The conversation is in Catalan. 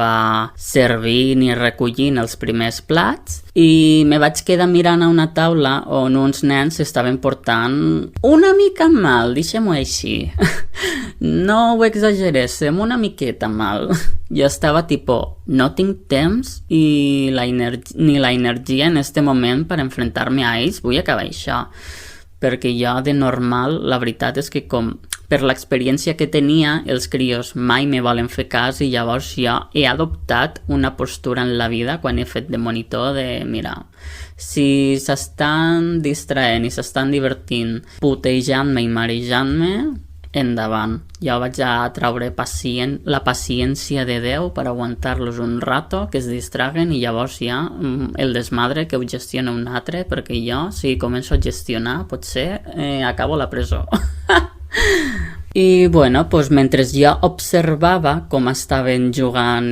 estava servint i recollint els primers plats i me vaig quedar mirant a una taula on uns nens estaven portant una mica mal, deixem-ho així. No ho exageréssim, una miqueta mal. Jo estava tipo, no tinc temps ni la energia en este moment per enfrontar-me a ells, vull acabar això. Perquè jo de normal, la veritat és que com per l'experiència que tenia, els crios mai me volen fer cas i llavors jo he adoptat una postura en la vida quan he fet de monitor de, mira, si s'estan distraent i s'estan divertint, putejant-me i marejant-me, endavant. Jo vaig a traure la paciència de Déu per aguantar-los un rato, que es distraguen i llavors ja el desmadre que ho gestiona un altre, perquè jo, si començo a gestionar, potser acabo a la presó. I bueno, doncs mentre jo observava com estaven jugant